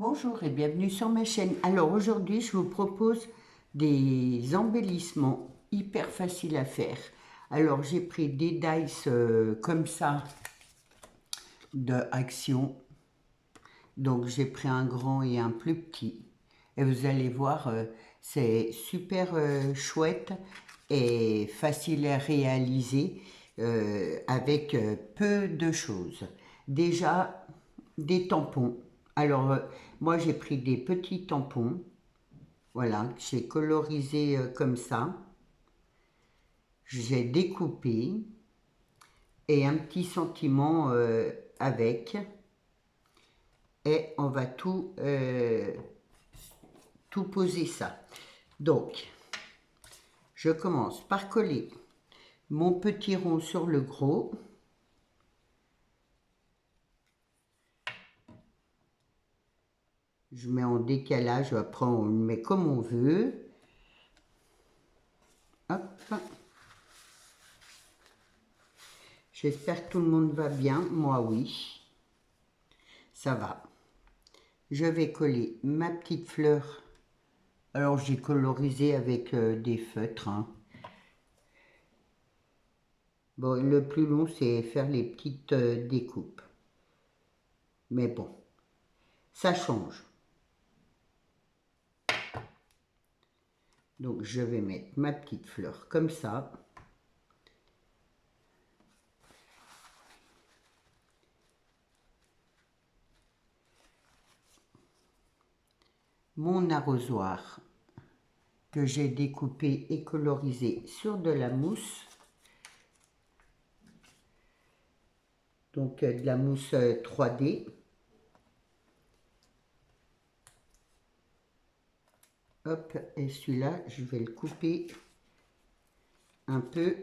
Bonjour et bienvenue sur ma chaîne. Alors aujourd'hui, je vous propose des embellissements hyper faciles à faire. Alors j'ai pris des dice comme ça de Action. Donc j'ai pris un grand et un plus petit. Et vous allez voir, c'est super chouette et facile à réaliser avec peu de choses. Déjà, des tampons. Alors, moi j'ai pris des petits tampons, voilà, que j'ai colorisé comme ça. J'ai découpé et un petit sentiment avec. Et on va tout poser ça. Donc, je commence par coller mon petit rond sur le gros. Je mets en décalage, après on le met comme on veut. Hop. J'espère que tout le monde va bien. Moi, oui. Ça va. Je vais coller ma petite fleur. Alors, j'ai colorisé avec des feutres, hein. Bon, le plus long, c'est faire les petites découpes. Mais bon, ça change. Donc, je vais mettre ma petite fleur comme ça. Mon arrosoir que j'ai découpé et colorisé sur de la mousse. Donc, de la mousse 3D. Hop, et celui-là, je vais le couper un peu.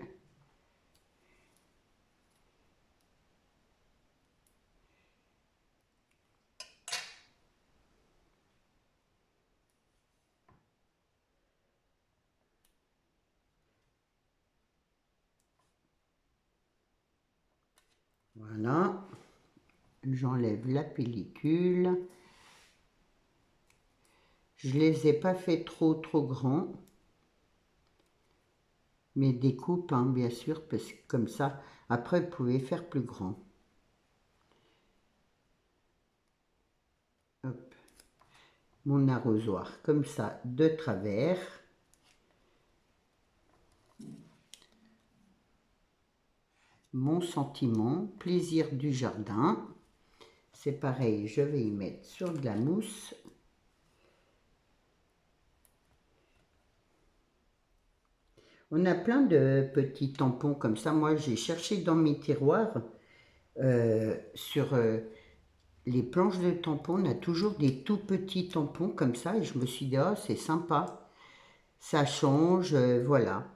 Voilà. J'enlève la pellicule. Je ne les ai pas fait trop grands. Mes découpes, hein, bien sûr, parce que comme ça, après, vous pouvez faire plus grand. Hop. Mon arrosoir, comme ça, de travers. Mon sentiment, plaisir du jardin. C'est pareil, je vais y mettre sur de la mousse. On a plein de petits tampons comme ça. Moi, j'ai cherché dans mes tiroirs sur les planches de tampons. On a toujours des tout petits tampons comme ça. Et je me suis dit, oh, c'est sympa. Ça change, voilà.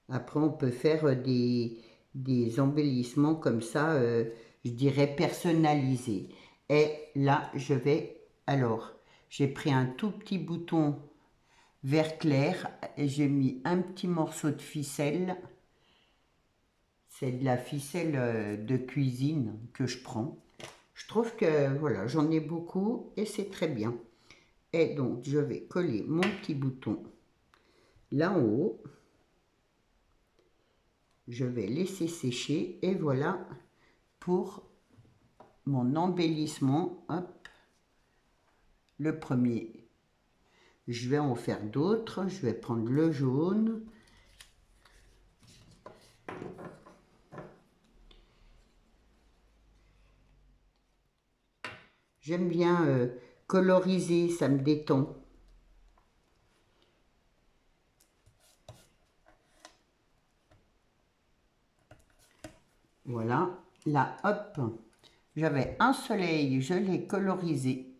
Après, on peut faire des embellissements comme ça, je dirais personnalisés. Et là, alors, j'ai pris un tout petit bouton vert clair et j'ai mis un petit morceau de ficelle. C'est de la ficelle de cuisine que je prends. Je trouve que, voilà, j'en ai beaucoup et c'est très bien. Et donc, je vais coller mon petit bouton là en haut. Je vais laisser sécher et voilà pour mon embellissement. Hop, le premier. Je vais en faire d'autres. Je vais prendre le jaune. J'aime bien coloriser, ça me détend. Voilà, là, hop, j'avais un soleil, je l'ai colorisé.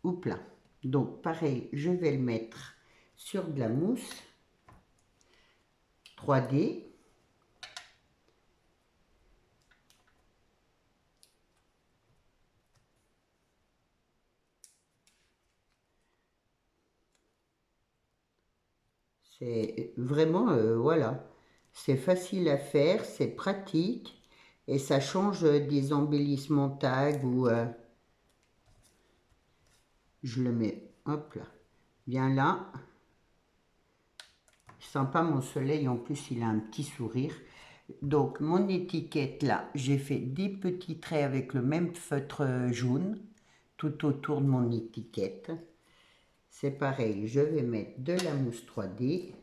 Oups là. Donc, pareil, je vais le mettre sur de la mousse 3D. C'est vraiment, voilà. C'est facile à faire, c'est pratique et ça change des embellissements tag ou je le mets, hop là, bien là. Sympa mon soleil, en plus il a un petit sourire. Donc mon étiquette là, j'ai fait des petits traits avec le même feutre jaune tout autour de mon étiquette. C'est pareil, je vais mettre de la mousse 3D.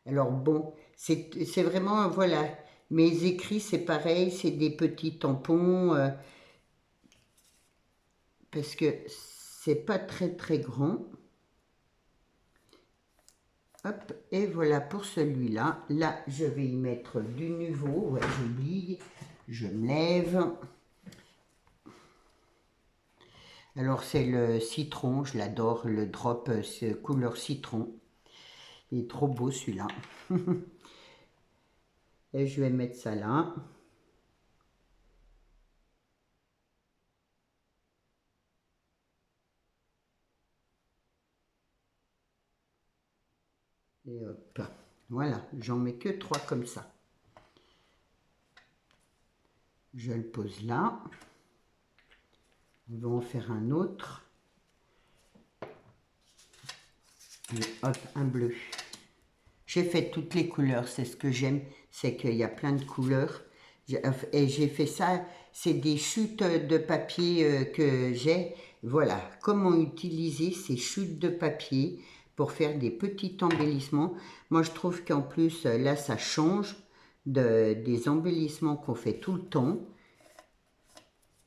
Alors bon, c'est vraiment, voilà, mes écrits c'est pareil, c'est des petits tampons, parce que c'est pas très très grand. Hop, et voilà pour celui-là. Là, je vais y mettre du nouveau, ouais, j'oublie, je me lève. Alors c'est le citron, je l'adore, le drop couleur citron. Il est trop beau celui-là. Et je vais mettre ça là. Et hop, voilà, j'en mets que 3 comme ça. Je le pose là. On va en faire un autre. Et hop, un bleu. J'ai fait toutes les couleurs, c'est ce que j'aime, c'est qu'il y a plein de couleurs. Et j'ai fait ça, c'est des chutes de papier que j'ai. Voilà, comment utiliser ces chutes de papier pour faire des petits embellissements. Moi, je trouve qu'en plus, là, ça change des embellissements qu'on fait tout le temps.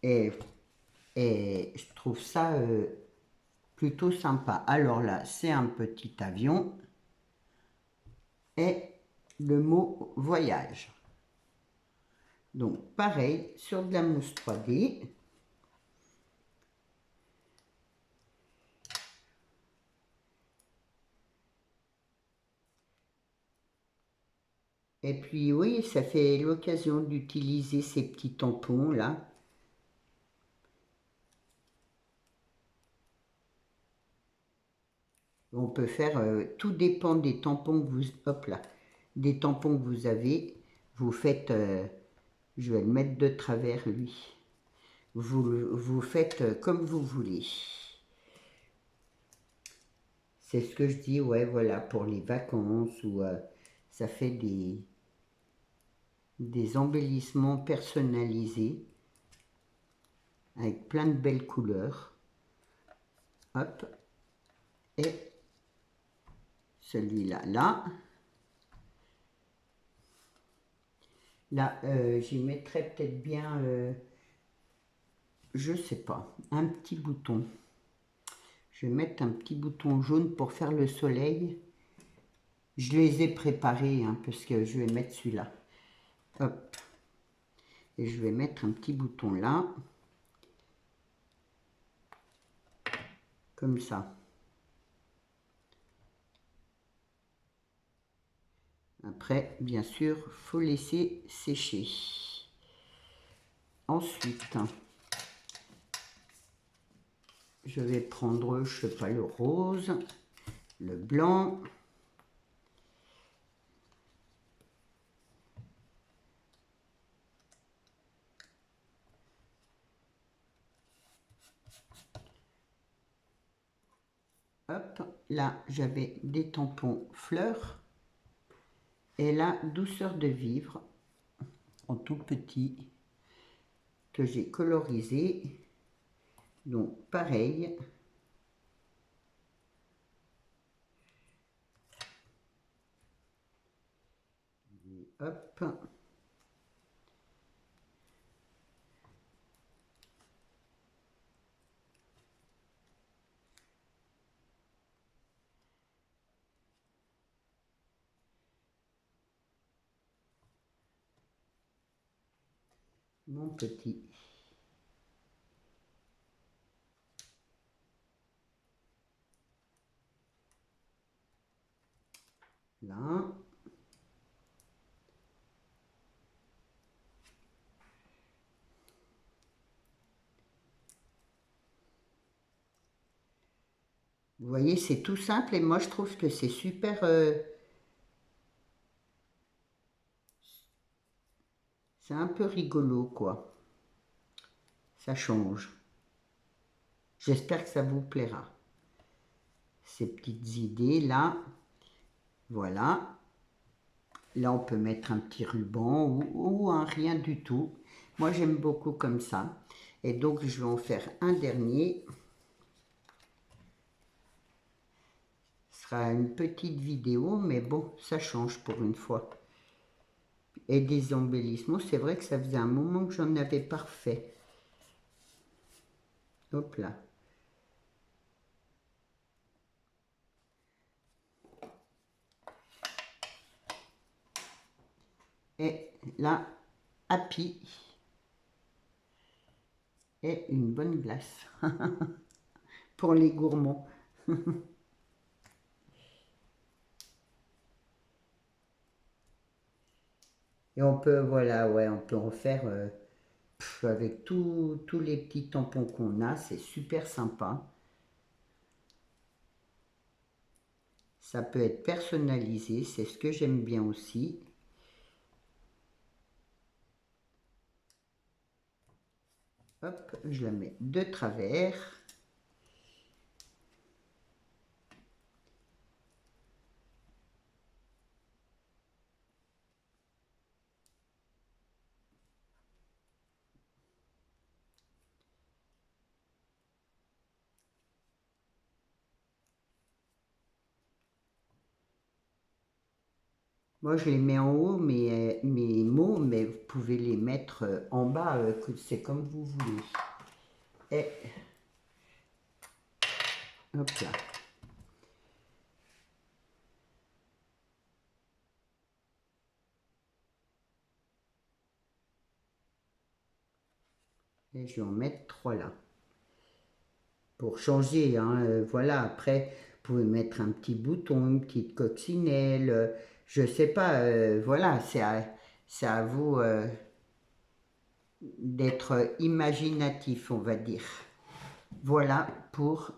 Et, et je trouve ça plutôt sympa. Alors là, c'est un petit avion. Et le mot voyage. Donc pareil, sur de la mousse 3D. Et puis oui, ça fait l'occasion d'utiliser ces petits tampons là. On peut faire, tout dépend des tampons que vous, hop là, des tampons que vous avez. Vous faites, je vais le mettre de travers lui. Vous faites comme vous voulez. C'est ce que je dis, ouais, voilà, pour les vacances ou ça fait des embellissements personnalisés avec plein de belles couleurs. Hop, et celui-là, là. Là, j'y mettrais peut-être bien, je sais pas, un petit bouton. Je vais mettre un petit bouton jaune pour faire le soleil. Je les ai préparés, hein, parce que je vais mettre celui-là. Hop. Et je vais mettre un petit bouton là. Comme ça. Après, bien sûr, faut laisser sécher. Ensuite, je vais prendre, je sais pas, le rose, le blanc. Hop, là, j'avais des tampons fleurs. Et là, douceur de vivre, en tout petit, que j'ai colorisé. Donc, pareil. Et hop. Mon petit. Là. Vous voyez, c'est tout simple et moi je trouve que c'est super, c'est un peu rigolo quoi. Ça change. J'espère que ça vous plaira. Ces petites idées là, voilà. Là on peut mettre un petit ruban ou un rien du tout. Moi j'aime beaucoup comme ça. Et donc je vais en faire un dernier. Ce sera une petite vidéo, mais bon, ça change pour une fois. Et des embellissements, c'est vrai que ça faisait un moment que j'en avais pas refait. Hop là. Et là, Happy. Et une bonne glace. Pour les gourmands. Et on peut, voilà, ouais, on peut en faire avec tous les petits tampons qu'on a. C'est super sympa. Ça peut être personnalisé, c'est ce que j'aime bien aussi. Hop, je la mets de travers. Moi, je les mets en haut, mes mots, mais vous pouvez les mettre en bas, c'est comme vous voulez. Et hop là. Et je vais en mettre 3 là. Pour changer, hein, voilà, après, vous pouvez mettre un petit bouton, une petite coccinelle, je sais pas, voilà, c'est à vous d'être imaginatif, on va dire. Voilà pour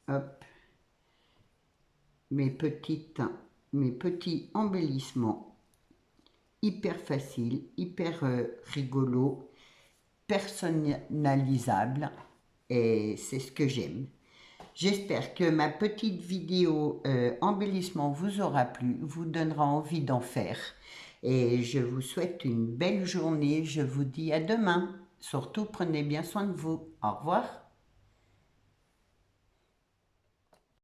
hop, mes petits embellissements hyper faciles, hyper rigolos, personnalisables, et c'est ce que j'aime. J'espère que ma petite vidéo embellissement vous aura plu, vous donnera envie d'en faire. Et je vous souhaite une belle journée. Je vous dis à demain. Surtout, prenez bien soin de vous. Au revoir.